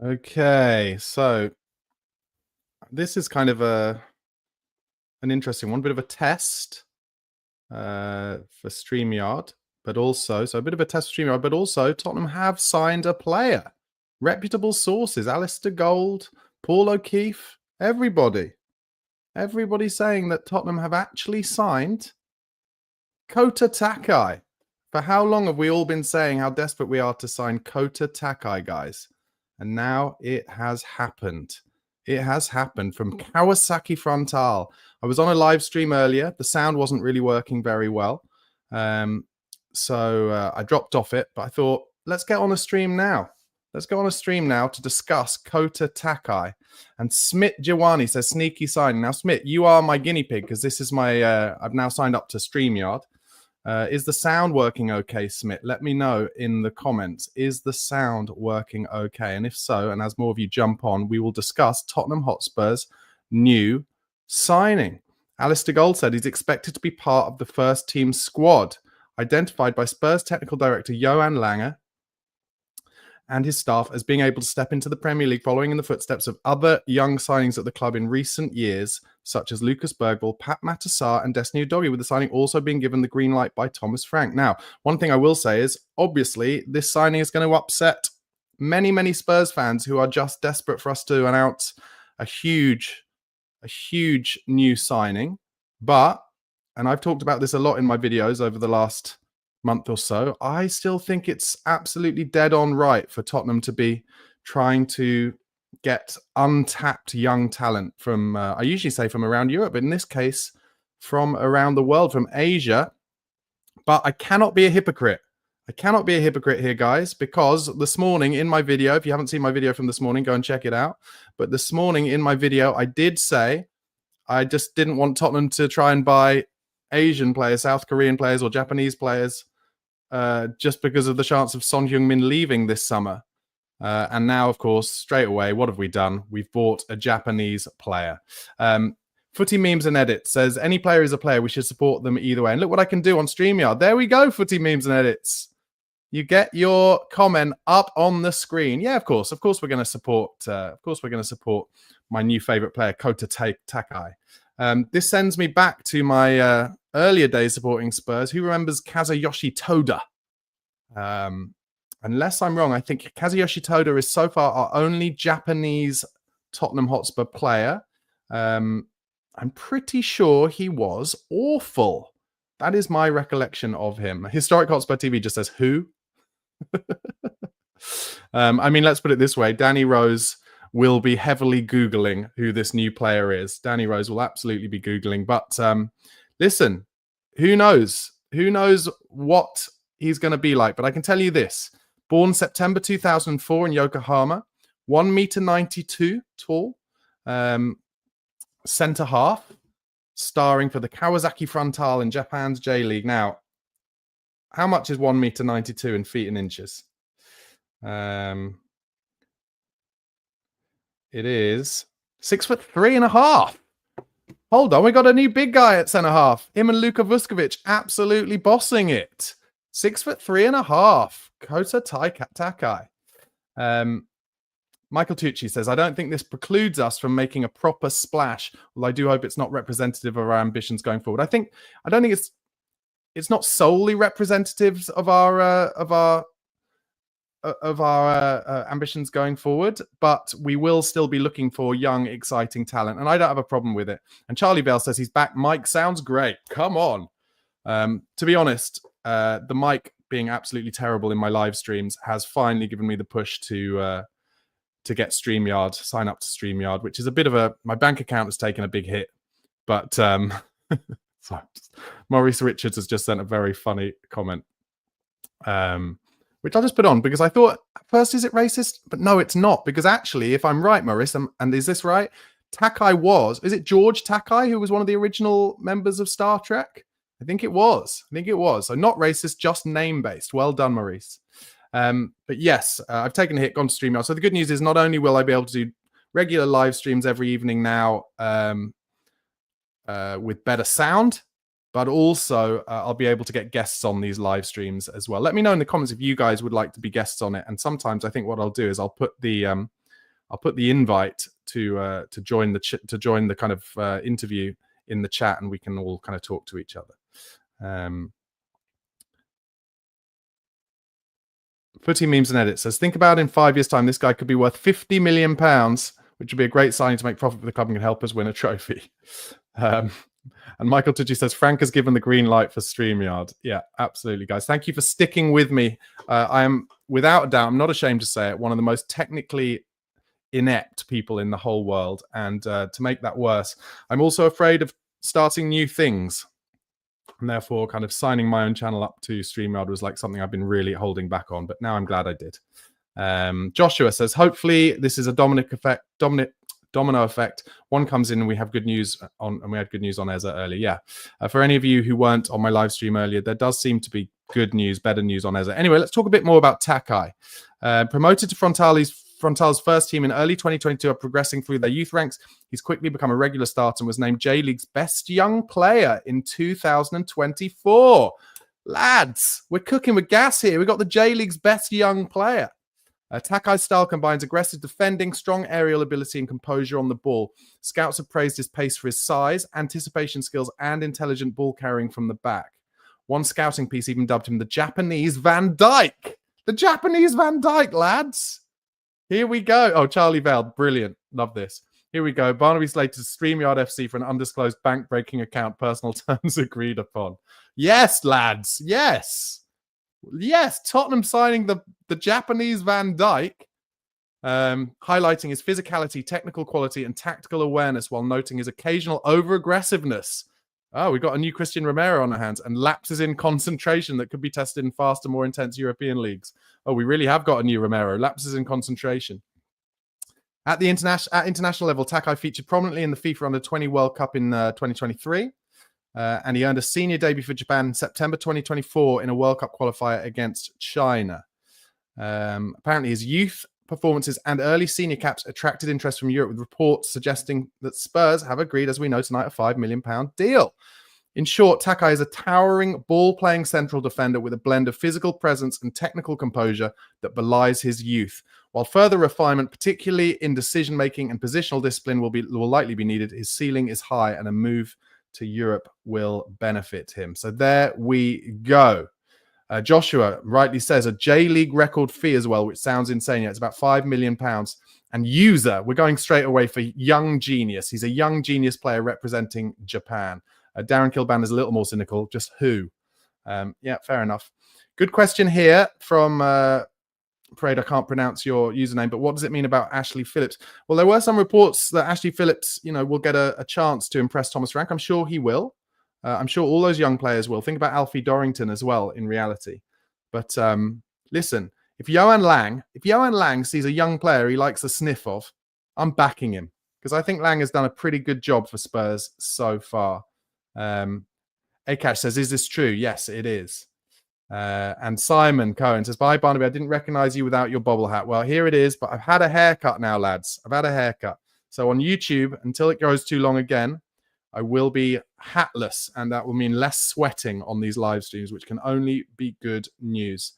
Okay, so this is kind of an interesting one, bit of a test for StreamYard, but also a bit of a test for StreamYard, but also Tottenham have signed a player. Reputable sources: Alistair Gold, Paul O'Keefe, everybody saying that Tottenham have actually signed Kota Takai. For how long have we all been saying how desperate we are to sign Kota Takai, guys? And now it has happened. It has happened from Kawasaki Frontal. I was on a live stream earlier. The sound wasn't really working very well. So I dropped off it, but I thought, let's get on a stream now. Let's go on a stream now to discuss Kota Takai. And Smit Jawani says, sneaky signing. Now, Smit, you are my guinea pig because this is my, I've now signed up to StreamYard. Is the sound working okay, Smith? Let me know in the comments. Is the sound working okay? And if so, and as more of you jump on, we will discuss Tottenham Hotspur's new signing. Alistair Gold said he's expected to be part of the first team squad, identified by Spurs technical director Johan Lange and his staff as being able to step into the Premier League following in the footsteps of other young signings at the club in recent years, such as Lucas Bergvall, Pat Matassar, and Destiny Udogie, with the signing also being given the green light by Thomas Frank. Now, one thing I will say is, obviously, this signing is going to upset many, many Spurs fans who are just desperate for us to announce a huge new signing. But, and I've talked about this a lot in my videos over the last month or so, I still think it's absolutely dead on right for Tottenham to be trying to get untapped young talent from, I usually say from around Europe, but in this case, from around the world, from Asia. But I cannot be a hypocrite. I cannot be a hypocrite here, guys, because this morning in my video, if you haven't seen my video from this morning, go and check it out. But this morning in my video, I did say I just didn't want Tottenham to try and buy Asian players, South Korean players, or Japanese players just because of the chance of Son Heung-min leaving this summer. And now, of course, straight away, what have we done? We've bought a Japanese player. Footy Memes and Edits says, any player is a player. We should support them either way. And look what I can do on StreamYard. There we go, Footy Memes and Edits. You get your comment up on the screen. Yeah, of course we're going to support. My new favorite player, Kota Takai. This sends me back to my earlier days supporting Spurs. Who remembers Kazuyoshi Toda? Unless I'm wrong, I think Kazuyoshi Toda is so far our only Japanese Tottenham Hotspur player. I'm pretty sure he was awful. That is my recollection of him. Historic Hotspur TV just says, who? I mean, let's put it this way. Danny Rose will be heavily Googling who this new player is. Danny Rose will absolutely be Googling. But listen, who knows? Who knows what he's going to be like? But I can tell you this. Born September 2004 in Yokohama, 1.92 meters tall, centre half, starring for the Kawasaki Frontal in Japan's J-League. Now, how much is 1.92 meters in feet and inches? It is 6'3.5". Hold on, we got a new big guy at centre half. Him and Luka Vuskovic absolutely bossing it. 6'3.5". Kota Takai. Michael Tucci says, I don't think this precludes us from making a proper splash. Well, I do hope it's not representative of our ambitions going forward. I don't think it's not solely representative of our ambitions going forward, but we will still be looking for young, exciting talent, and I don't have a problem with it. And Charlie Bell says he's back. Mike sounds great. Come on. To be honest, the mic being absolutely terrible in my live streams has finally given me the push to get StreamYard, sign up to StreamYard, which is a bit of my bank account has taken a big hit, but sorry, Maurice Richards has just sent a very funny comment. Which I'll just put on because I thought at first, is it racist? But no, it's not. Because actually, if I'm right, Maurice, and is this right? Takai is it George Takai who was one of the original members of Star Trek? I think it was. So not racist, just name-based. Well done, Maurice. But yes, I've taken a hit, gone to StreamYard. So the good news is not only will I be able to do regular live streams every evening now with better sound, but also I'll be able to get guests on these live streams as well. Let me know in the comments if you guys would like to be guests on it. And sometimes I think what I'll do is I'll put the I'll put the invite to join the kind of interview in the chat, and we can all kind of talk to each other. Footy Memes and Edit says, think about in 5 years' time, this guy could be worth £50 million, which would be a great sign to make profit for the club and can help us win a trophy. And Michael Tucci says, Frank has given the green light for StreamYard. Yeah, absolutely, guys. Thank you for sticking with me. I am, without a doubt, I'm not ashamed to say it, one of the most technically inept people in the whole world. And to make that worse, I'm also afraid of starting new things. And therefore, kind of signing my own channel up to StreamYard was like something I've been really holding back on. But now I'm glad I did. Joshua says, hopefully this is a domino effect. One comes in and we have good news on, and we had good news on Eza earlier. Yeah. For any of you who weren't on my live stream earlier, there does seem to be good news, better news on Eza. Anyway, let's talk a bit more about Takai. Promoted to Frontal's first team in early 2022 are progressing through their youth ranks. He's quickly become a regular starter and was named J-League's best young player in 2024. Lads, we're cooking with gas here. We've got the J-League's best young player. Takai's style combines aggressive defending, strong aerial ability, and composure on the ball. Scouts have praised his pace for his size, anticipation skills, and intelligent ball carrying from the back. One scouting piece even dubbed him the Japanese Van Dijk. The Japanese Van Dijk, lads. Here we go. Oh, Charlie Vale, brilliant. Love this. Here we go. Barnaby slated StreamYard FC for an undisclosed bank-breaking account. Personal terms agreed upon. Yes, lads. Yes. Yes, Tottenham signing the Japanese Van Dijk, highlighting his physicality, technical quality, and tactical awareness while noting his occasional over-aggressiveness. Oh, we've got a new Christian Romero on our hands, and lapses in concentration that could be tested in faster, more intense European leagues. Oh, we really have got a new Romero. Lapses in concentration. At the international level, Takai featured prominently in the FIFA Under-20 World Cup in 2023. And he earned a senior debut for Japan in September 2024 in a World Cup qualifier against China. Apparently, his youth performances and early senior caps attracted interest from Europe, with reports suggesting that Spurs have agreed, as we know tonight, a £5 million deal. In short, Takai is a towering ball-playing central defender with a blend of physical presence and technical composure that belies his youth. While further refinement, particularly in decision-making and positional discipline, will likely be needed, his ceiling is high, and a move to Europe will benefit him. So there we go. Joshua rightly says a J-League record fee as well, which sounds insane. Yeah, it's about £5 million. And user, we're going straight away for young genius. He's a young genius player representing Japan. Darren Kilban is a little more cynical. Just who? Yeah, fair enough. Good question here from Parade. I can't pronounce your username, but what does it mean about Ashley Phillips? Well, there were some reports that Ashley Phillips, will get a chance to impress Thomas Frank. I'm sure he will. I'm sure all those young players will. Think about Alfie Dorrington as well, in reality. But listen, if Johan Lang sees a young player he likes the sniff of, I'm backing him, because I think Lang has done a pretty good job for Spurs so far. Akash says, is this true? Yes, it is. And Simon Cohen says, bye, Barnaby. I didn't recognize you without your bobble hat. Well, here it is, but I've had a haircut now, lads. I've had a haircut. So on YouTube, until it goes too long again, I will be hatless, and that will mean less sweating on these live streams, which can only be good news.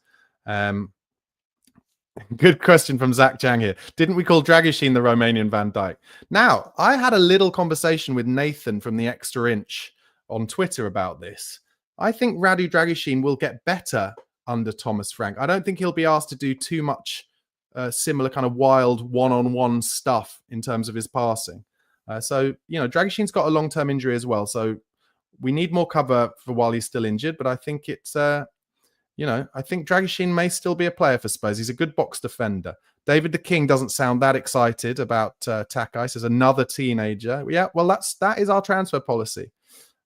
Good question from Zach Chang here. Didn't we call Dragusin the Romanian Van Dijk? Now, I had a little conversation with Nathan from the Extra Inch on Twitter about this. I think Radu Dragusin will get better under Thomas Frank. I don't think he'll be asked to do too much similar kind of wild one-on-one stuff in terms of his passing. So, Dragusin's got a long-term injury as well. So we need more cover for while he's still injured. But I think it's, I think Dragusin may still be a player for Spurs. He's a good box defender. David the King doesn't sound that excited about Takai. Says another teenager. Yeah, well, that is our transfer policy.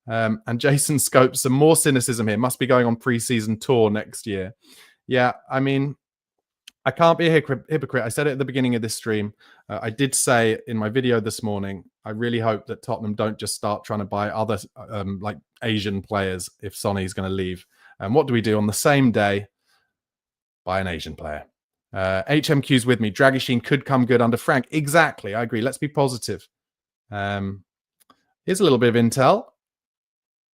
And Jason Scopes, some more cynicism here. Must be going on pre-season tour next year. Yeah, I mean, I can't be a hypocrite. I said it at the beginning of this stream. I did say in my video this morning, I really hope that Tottenham don't just start trying to buy other like Asian players if Sonny's going to leave. And what do we do on the same day? Buy an Asian player. HMQ's with me. Dragusin could come good under Frank. Exactly. I agree. Let's be positive. Here's a little bit of intel.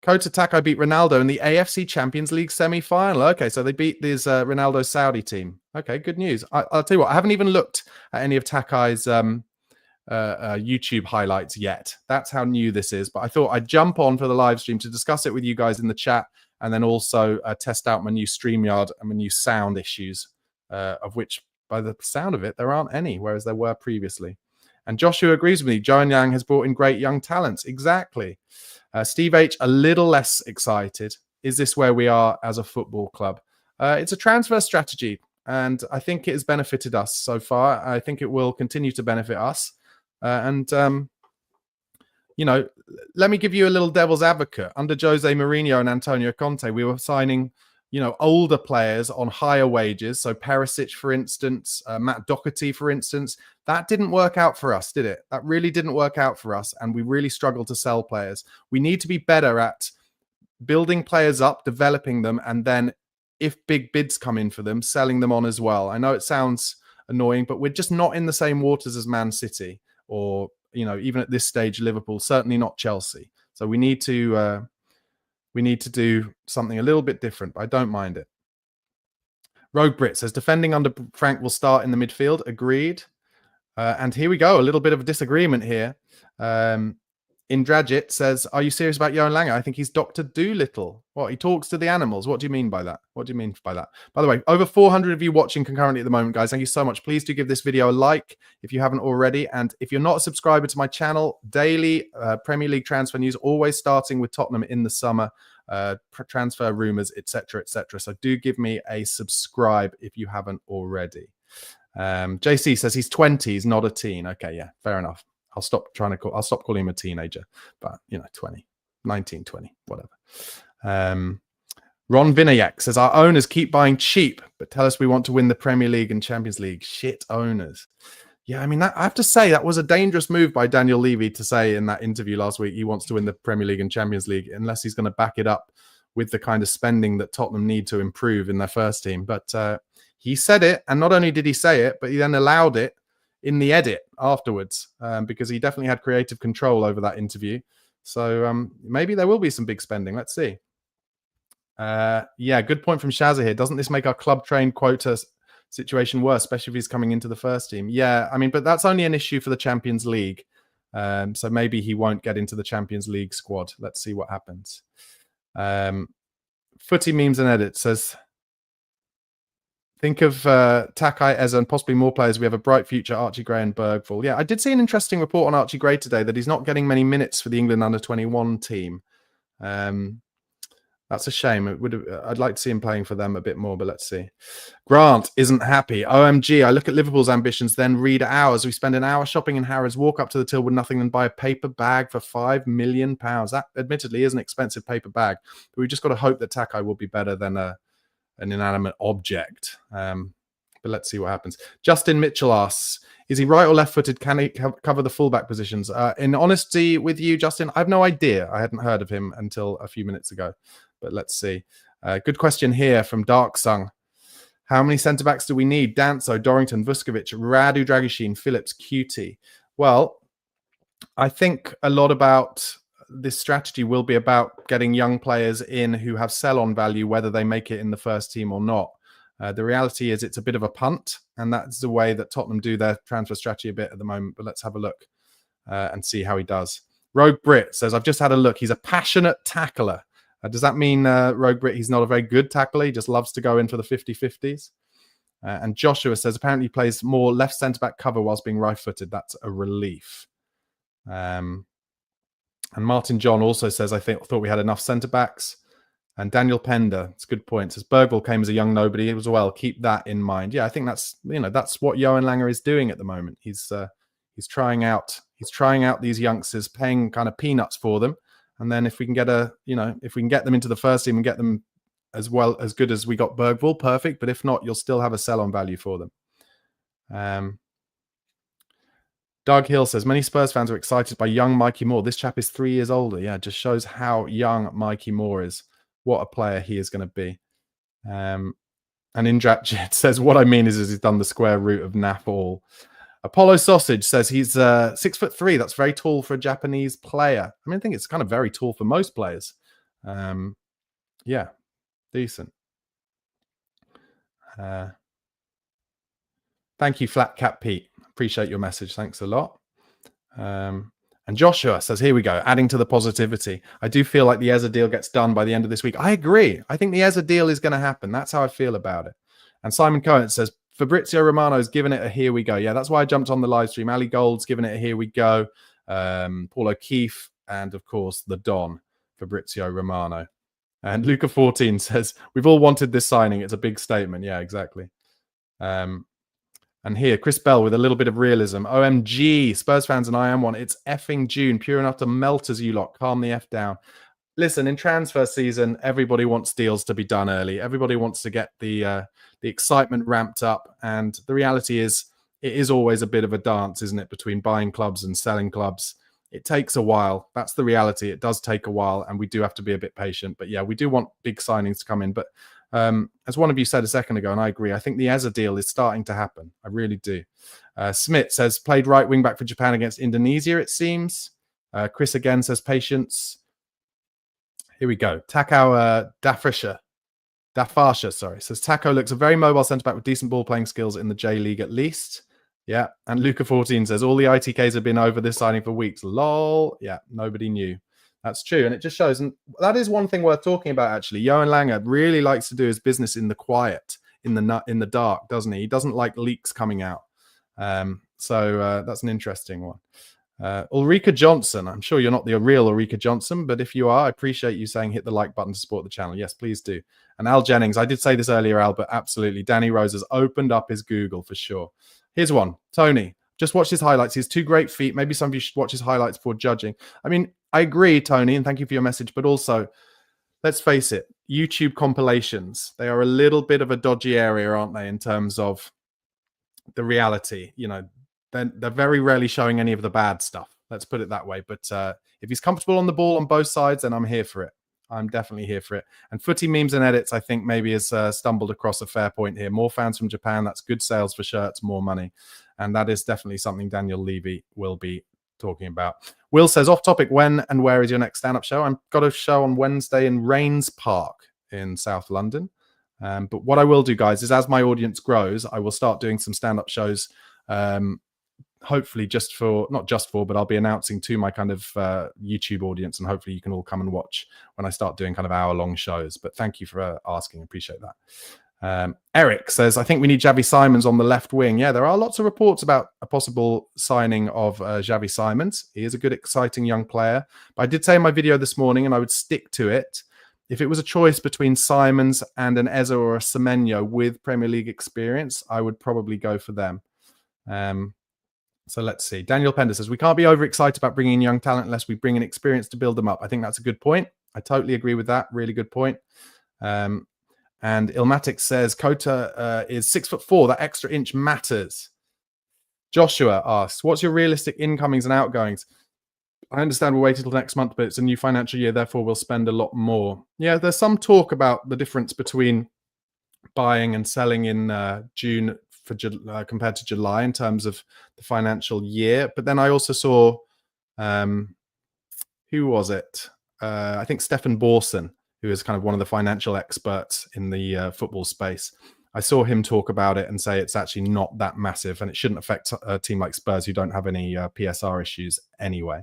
Kota Takai beat Ronaldo in the AFC Champions League semi-final. Okay, so they beat this Ronaldo Saudi team. Okay, good news. I'll tell you what, I haven't even looked at any of Takai's YouTube highlights yet. That's how new this is. But I thought I'd jump on for the live stream to discuss it with you guys in the chat, and then also test out my new StreamYard and my new sound issues, of which, by the sound of it, there aren't any, whereas there were previously. And Joshua agrees with me. Joan Yang has brought in great young talents. Exactly. Steve H, a little less excited. Is this where we are as a football club? It's a transfer strategy, and I think it has benefited us so far. I think it will continue to benefit us. You know, let me give you a little devil's advocate. Under Jose Mourinho and Antonio Conte, we were signing, you know, older players on higher wages. So Perisic, for instance, Matt Doherty, for instance. That didn't work out for us, did it? That really didn't work out for us. And we really struggled to sell players. We need to be better at building players up, developing them, and then if big bids come in for them, selling them on as well. I know it sounds annoying, but we're just not in the same waters as Man City or, you know, even at this stage, Liverpool, certainly not Chelsea. So we need to do something a little bit different, but I don't mind it. Rogue Brit says, defending under Frank will start in the midfield. Agreed. And here we go. A little bit of a disagreement here. Indrajit says, are you serious about Johan Lange? I think he's Dr. Doolittle. What? He talks to the animals. What do you mean by that? What do you mean by that? By the way, over 400 of you watching concurrently at the moment, guys. Thank you so much. Please do give this video a like if you haven't already. And if you're not a subscriber to my channel, daily Premier League transfer news, always starting with Tottenham in the summer, transfer rumors, etc., etc. So do give me a subscribe if you haven't already. JC says he's 20, he's not a teen. Okay, yeah, fair enough. I'll stop calling him a teenager, but you know, 20, 19, 20, whatever. Ron Vinayak says our owners keep buying cheap, but tell us we want to win the Premier League and Champions League. Shit owners. Yeah, I mean, I have to say that was a dangerous move by Daniel Levy to say in that interview last week he wants to win the Premier League and Champions League, unless he's going to back it up with the kind of spending that Tottenham need to improve in their first team. But he said it, and not only did he say it, but he then allowed it in the edit afterwards, because he definitely had creative control over that interview. So maybe there will be some big spending. Let's see. Yeah, good point from Shazza here. Doesn't this make our club trained quota situation worse, especially if he's coming into the first team? Yeah, I mean, but that's only an issue for the Champions League. So maybe he won't get into the Champions League squad. Let's see what happens. Footy Memes and Edit says, think of Takai, Eze, and possibly more players. We have a bright future, Archie Gray and Bergvall. Yeah, I did see an interesting report on Archie Gray today that he's not getting many minutes for the England under-21 team. That's a shame. I'd like to see him playing for them a bit more, but let's see. Grant isn't happy. OMG, I look at Liverpool's ambitions, then read ours. We spend an hour shopping in Harrods, walk up to the till with nothing, and buy a paper bag for £5 million. That admittedly is an expensive paper bag, but we just got to hope that Takai will be better than an inanimate object. But let's see what happens. Justin Mitchell asks, is he right or left-footed? Can he cover the fullback positions? In honesty with you, Justin, I have no idea. I hadn't heard of him until a few minutes ago. But let's see. Good question here from Dark Sung. How many centre-backs do we need? Danso, Dorrington, Vuskovic, Radu Dragusin, Phillips, QT. Well, I think a lot about this strategy will be about getting young players in who have sell-on value, whether they make it in the first team or not. The reality is it's a bit of a punt, and that's the way that Tottenham do their transfer strategy a bit at the moment. But let's have a look and see how he does. Rogue Brit says, I've just had a look. He's a passionate tackler. Does that mean, Rogue Brit, he's not a very good tackler? He just loves to go in for the 50-50s? And Joshua says, apparently he plays more left centre-back cover whilst being right-footed. That's a relief. And Martin John also says, thought we had enough centre-backs. And Daniel Pender, it's a good point, says Bergvall came as a young nobody as well. Keep that in mind. Yeah, I think that's what Johan Lange is doing at the moment. He's trying out these youngsters, paying kind of peanuts for them. And then if we can get if we can get them into the first team and get them as good as we got Bergvall, perfect. But if not, you'll still have a sell-on value for them. Doug Hill says, many Spurs fans are excited by young Mikey Moore. This chap is 3 years older. Yeah, it just shows how young Mikey Moore is. What a player he is going to be. And Indrat says, what I mean is he's done the square root of NAF all. Apollo Sausage says he's 6'3". That's very tall for a Japanese player. I mean, I think it's kind of very tall for most players. Yeah, decent. Thank you, Flat Cap Pete. Appreciate your message. Thanks a lot. And Joshua says, here we go, adding to the positivity. I do feel like the Eza deal gets done by the end of this week. I agree. I think the Eza deal is going to happen. That's how I feel about it. And Simon Cohen says, Fabrizio Romano's given it a here we go. Yeah, that's why I jumped on the live stream. Ali Gold's given it a here we go. Paul O'Keefe, and of course, the Don, Fabrizio Romano. And Luca 14 says, we've all wanted this signing. It's a big statement. Yeah, exactly. And here, Chris Bell with a little bit of realism. OMG, Spurs fans and I am one. It's effing June, pure enough to melt as you lot. Calm the F down. Listen, in transfer season, everybody wants deals to be done early. Everybody wants to get the excitement ramped up. And the reality is, it is always a bit of a dance, isn't it, between buying clubs and selling clubs. It takes a while. That's the reality. It does take a while, and we do have to be a bit patient. But yeah, we do want big signings to come in. But as one of you said a second ago, and I agree, I think the Eza deal is starting to happen. I really do. Smith says, played right wing back for Japan against Indonesia, it seems. Chris again says, patience. Here we go. Takao Dafarsha, says, Taco looks a very mobile centre-back with decent ball-playing skills in the J-League at least. Yeah, and Luca 14 says, all the ITKs have been over this signing for weeks. Lol. Yeah, nobody knew. That's true, and it just shows, and that is one thing worth talking about, actually. Johan Lange really likes to do his business in the quiet, in the dark, doesn't he? He doesn't like leaks coming out. So that's an interesting one. Ulrika Johnson, I'm sure you're not the real Ulrika Johnson, but if you are, I appreciate you saying hit the like button to support the channel. Yes, please do. And Al Jennings, I did say this earlier, Al, but absolutely. Danny Rose has opened up his Google for sure. Here's one. Tony, just watch his highlights. He has 2 great feet. Maybe some of you should watch his highlights before judging. I mean, I agree, Tony, and thank you for your message. But also, let's face it, YouTube compilations, they are a little bit of a dodgy area, aren't they, in terms of the reality? You know, they're very rarely showing any of the bad stuff. Let's put it that way. But if he's comfortable on the ball on both sides, then I'm here for it. I'm definitely here for it. And footy memes and edits, I think maybe has stumbled across a fair point here. More fans from Japan, that's good sales for shirts, more money. And that is definitely something Daniel Levy will be talking about. Will says, off topic, when and where is your next stand-up show? I've got a show on Wednesday in Rains Park in South London. But what I will do, guys, is as my audience grows, I will start doing some stand-up shows, hopefully not just for, but I'll be announcing to my kind of YouTube audience, and hopefully you can all come and watch when I start doing kind of hour-long shows. But thank you for asking. Appreciate that. Eric says, I think we need Xavi Simons on the left wing. Yeah, there are lots of reports about a possible signing of Xavi Simons. He is a good, exciting young player. But I did say in my video this morning, and I would stick to it, if it was a choice between Simons and an Eza or a Semenyo with Premier League experience, I would probably go for them. So let's see. Daniel Pender says, we can't be overexcited about bringing in young talent unless we bring in experience to build them up. I think that's a good point. I totally agree with that. Really good point. And Ilmatic says, Kota is 6'4". That extra inch matters. Joshua asks, what's your realistic incomings and outgoings? I understand we'll wait until next month, but it's a new financial year, therefore we'll spend a lot more. Yeah, there's some talk about the difference between buying and selling in June compared to July in terms of the financial year. But then I also saw, who was it? I think Stefan Borson, who is kind of one of the financial experts in the football space. I saw him talk about it and say it's actually not that massive, and it shouldn't affect a team like Spurs who don't have any PSR issues anyway.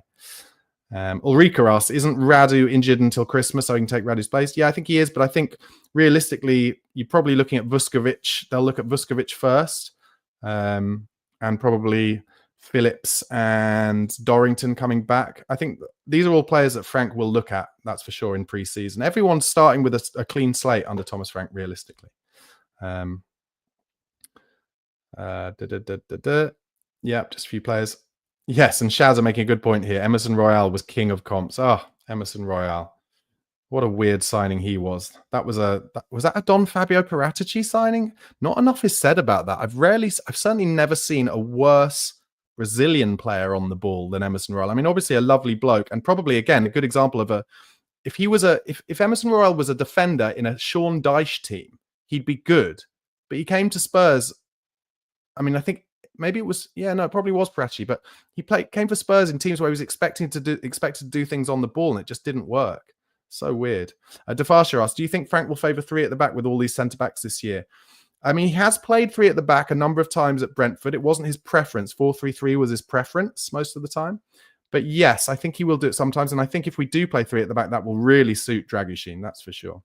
Ulrika asks, isn't Radu injured until Christmas so he can take Radu's place? Yeah, I think he is, but I think realistically, you're probably looking at Vuskovic. They'll look at Vuskovic first, and probably Phillips and Dorrington coming back. I think these are all players that Frank will look at, that's for sure, in pre-season. Everyone's starting with a clean slate under Thomas Frank, realistically. Yeah, just a few players. Yes, and Shaz are making a good point here. Emerson Royale was king of comps. Oh, Emerson Royale. What a weird signing he was. Was that a Don Fabio Paratici signing? Not enough is said about that. I've certainly never seen a worse Brazilian player on the ball than Emerson Royale. I mean, obviously a lovely bloke, and probably again a good example of if Emerson Royale was a defender in a Sean Dyche team, he'd be good. But he came to Spurs. I mean, I think maybe it was, it probably was Prachi, but he came for Spurs in teams where he was expected to do things on the ball, and it just didn't work. So weird. Defasha asks, do you think Frank will favour 3 at the back with all these centre-backs this year? I mean, he has played 3 at the back a number of times at Brentford. It wasn't his preference. 4-3-3 was his preference most of the time. But yes, I think he will do it sometimes. And I think if we do play 3 at the back, that will really suit Dragushin. That's for sure.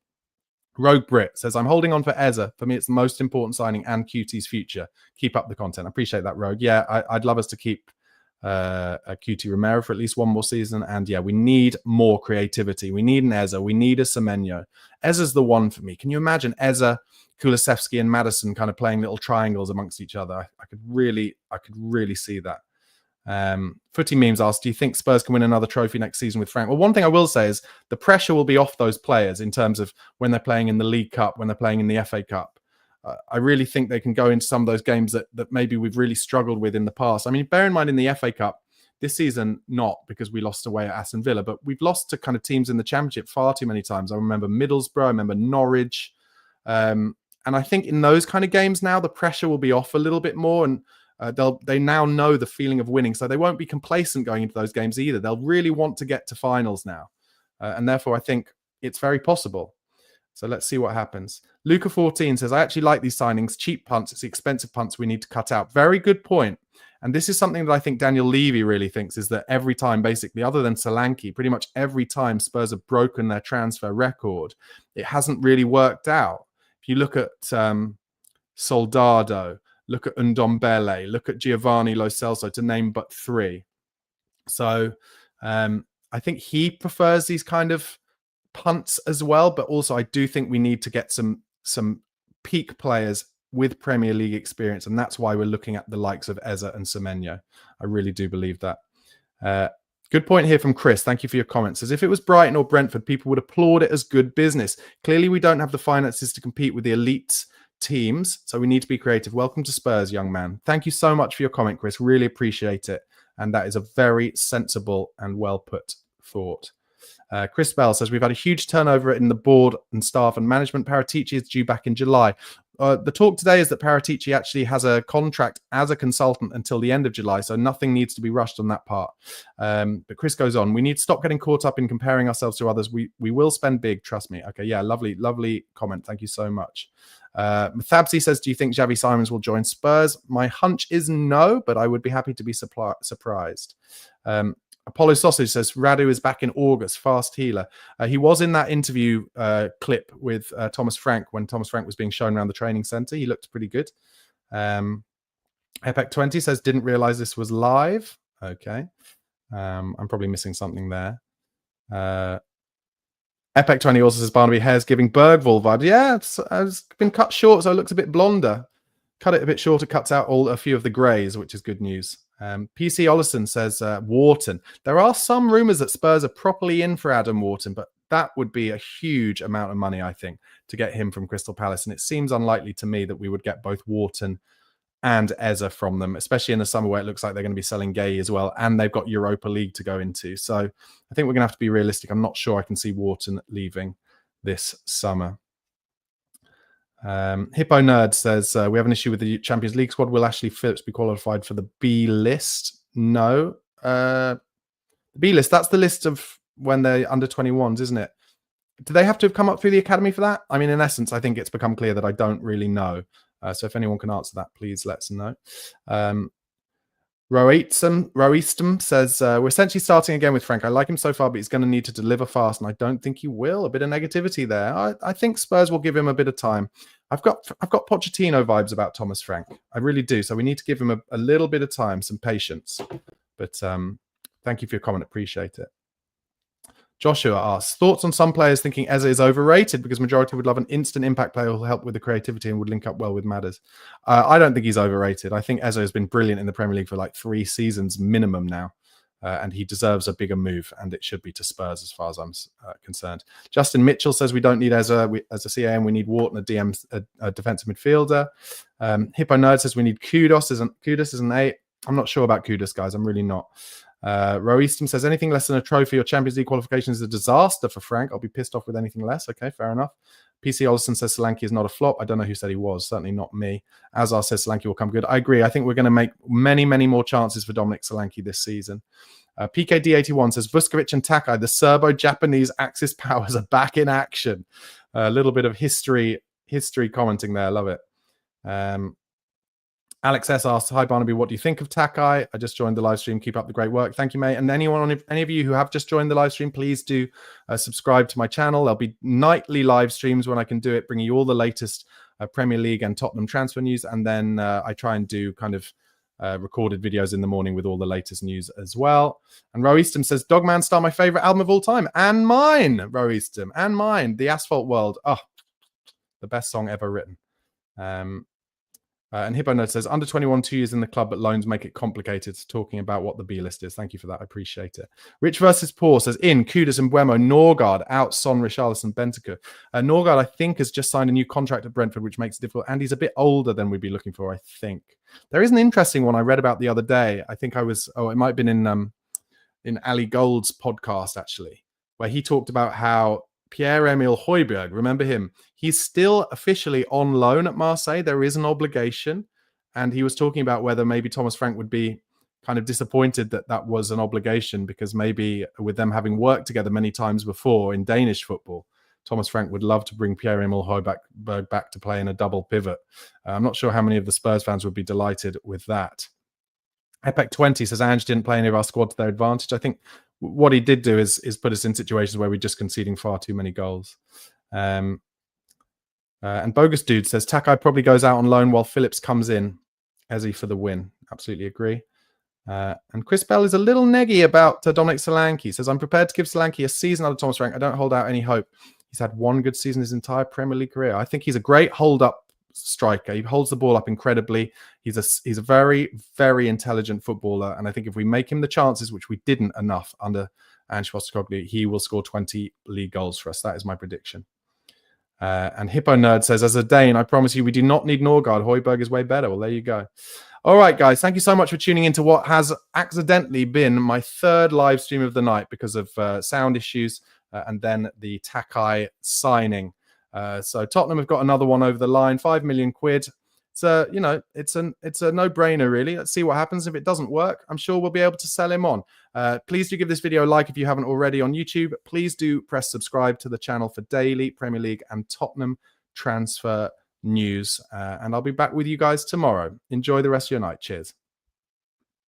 Rogue Brit says, I'm holding on for Eza. For me, it's the most important signing and QT's future. Keep up the content. I appreciate that, Rogue. Yeah, I'd love us to keep a QT Romero for at least one more season. And yeah, we need more creativity. We need an Eza. We need a Semenyo. Eza's the one for me. Can you imagine Eza, Kulusevski, and Maddison kind of playing little triangles amongst each other? I could really see that. Footy Memes asked, do you think Spurs can win another trophy next season with Frank? Well, one thing I will say is the pressure will be off those players in terms of when they're playing in the League Cup, when they're playing in the FA Cup. I really think they can go into some of those games that maybe we've really struggled with in the past. I mean, bear in mind in the FA Cup, this season, not because we lost away at Aston Villa, but we've lost to kind of teams in the Championship far too many times. I remember Middlesbrough, I remember Norwich. And I think in those kind of games now, the pressure will be off a little bit more, and they now know the feeling of winning, so they won't be complacent going into those games either. They'll really want to get to finals now, and therefore I think it's very possible. So let's see what happens. Luca 14 says, I actually like these signings. Cheap punts, it's the expensive punts we need to cut out. Very good point. And this is something that I think Daniel Levy really thinks, is that every time, basically, other than Solanke, pretty much every time Spurs have broken their transfer record, it hasn't really worked out. If you look at Soldado, look at Ndombele, look at Giovanni Lo Celso, to name but 3. So I think he prefers these kind of punts as well, but also I do think we need to get some peak players with Premier League experience, and that's why we're looking at the likes of Eza and Semenyo. I really do believe that. Good point here from Chris. Thank you for your comments. As if it was Brighton or Brentford, people would applaud it as good business. Clearly, we don't have the finances to compete with the elite teams, so we need to be creative. Welcome to Spurs, young man. Thank you so much for your comment, Chris. Really appreciate it. And that is a very sensible and well put thought. Chris Bell says, we've had a huge turnover in the board and staff and management. Paratici is due back in July. The talk today is that Paratici actually has a contract as a consultant until the end of July, so nothing needs to be rushed on that part. But Chris goes on, we need to stop getting caught up in comparing ourselves to others. We will spend big, trust me. Okay, yeah, lovely comment. Thank you so much. Mathabsi says, do you think Xavi Simons will join Spurs? My hunch is no, but I would be happy to be surprised. Apollo Sausage says, Radu is back in August, fast healer. He was in that interview clip with Thomas Frank when Thomas Frank was being shown around the training centre. He looked pretty good. Epec20 says, didn't realise this was live. Okay. I'm probably missing something there. Epec20 also says, Barnaby hair's giving Bergvall vibes. Yeah, it's been cut short, so it looks a bit blonder. Cut it a bit shorter, cuts out a few of the greys, which is good news. PC Ollison says, Wharton. There are some rumours that Spurs are properly in for Adam Wharton, but that would be a huge amount of money, I think, to get him from Crystal Palace. And it seems unlikely to me that we would get both Wharton and Eza from them, especially in the summer where it looks like they're going to be selling Gay as well. And they've got Europa League to go into. So I think we're going to have to be realistic. I'm not sure I can see Wharton leaving this summer. Hippo Nerd says, we have an issue with the Champions League squad. Will Ashley Phillips be qualified for the B list? No. The B list, that's the list of when they're under 21s, isn't it? Do they have to have come up through the academy for that? I mean, in essence, I think it's become clear that I don't really know. So if anyone can answer that, please let us know. Roistum says, we're essentially starting again with Frank. I like him so far, but he's going to need to deliver fast, and I don't think he will. A bit of negativity there. I think Spurs will give him a bit of time. I've got Pochettino vibes about Thomas Frank. I really do. So we need to give him a little bit of time, some patience. But thank you for your comment. Appreciate it. Joshua asks, thoughts on some players thinking Eze is overrated because majority would love an instant impact player who will help with the creativity and would link up well with Madders. I don't think he's overrated. I think Eze has been brilliant in the Premier League for like 3 seasons minimum now. And he deserves a bigger move, and it should be to Spurs as far as I'm concerned. Justin Mitchell says we don't need Eze as a CAM. We need Wharton, a defensive midfielder. Hippo Nerd says we need Kudos as an 8. I'm not sure about Kudos, guys. I'm really not. Roistum says anything less than a trophy or Champions League qualification is a disaster for Frank. I'll be pissed off with anything less. Okay, fair enough. PC Olsen says Solanke is not a flop. I don't know who said he was. Certainly not me. Azar says Solanke will come good. I agree. I think we're going to make many, many more chances for Dominic Solanke this season. PKD81 says, Vuskovic and Takai, the Serbo-Japanese Axis powers are back in action. A little bit of history commenting there. Love it. Alex S asks, hi Barnaby, what do you think of Takai? I just joined the live stream. Keep up the great work. Thank you, mate. And any of you who have just joined the live stream, please do subscribe to my channel. There'll be nightly live streams when I can do it, bringing you all the latest Premier League and Tottenham transfer news. And then I try and do kind of recorded videos in the morning with all the latest news as well. And Ro Eastham says, Dogman Star, my favorite album of all time. And mine, Ro Eastham, and mine, The Asphalt World. Oh, the best song ever written. And Hippo Nerd says, under 21, 2 years in the club, but loans make it complicated. Talking about what the B list is. Thank you for that. I appreciate it. Rich versus Poor says, in, Kudus and Buemo, Norgard, out, Son, Richarlison, Bentancur. Norgard, I think, has just signed a new contract at Brentford, which makes it difficult. And he's a bit older than we'd be looking for, I think. There is an interesting one I read about the other day. I think it might have been in Ali Gold's podcast, actually, where he talked about how Pierre-Emile Højbjerg, remember him? He's still officially on loan at Marseille. There is an obligation. And he was talking about whether maybe Thomas Frank would be kind of disappointed that that was an obligation, because maybe with them having worked together many times before in Danish football, Thomas Frank would love to bring Pierre-Emile Højbjerg back to play in a double pivot. I'm not sure how many of the Spurs fans would be delighted with that. Epic 20 says, Ange didn't play any of our squad to their advantage. I think what he did do is put us in situations where we're just conceding far too many goals. And Bogus Dude says, Takai probably goes out on loan while Phillips comes in. Ezzy for the win. Absolutely agree. And Chris Bell is a little neggy about Dominic Solanke. He says, I'm prepared to give Solanke a season under Thomas Frank. I don't hold out any hope. He's had one good season his entire Premier League career. I think he's a great hold-up striker. He holds the ball up incredibly. He's a very, very intelligent footballer. And I think if we make him the chances, which we didn't enough under Ange Postecoglou, he will score 20 league goals for us. That is my prediction. And Hippo Nerd says, as a Dane, I promise you we do not need Norgard. Højbjerg is way better. Well, there you go. All right, guys. Thank you so much for tuning into what has accidentally been my third live stream of the night because of sound issues and then the Takai signing. So Tottenham have got another one over the line, 5 million quid. So, it's a no-brainer, really. Let's see what happens. If it doesn't work, I'm sure we'll be able to sell him on. Please do give this video a like if you haven't already on YouTube. Please do press subscribe to the channel for daily Premier League and Tottenham transfer news. And I'll be back with you guys tomorrow. Enjoy the rest of your night. Cheers.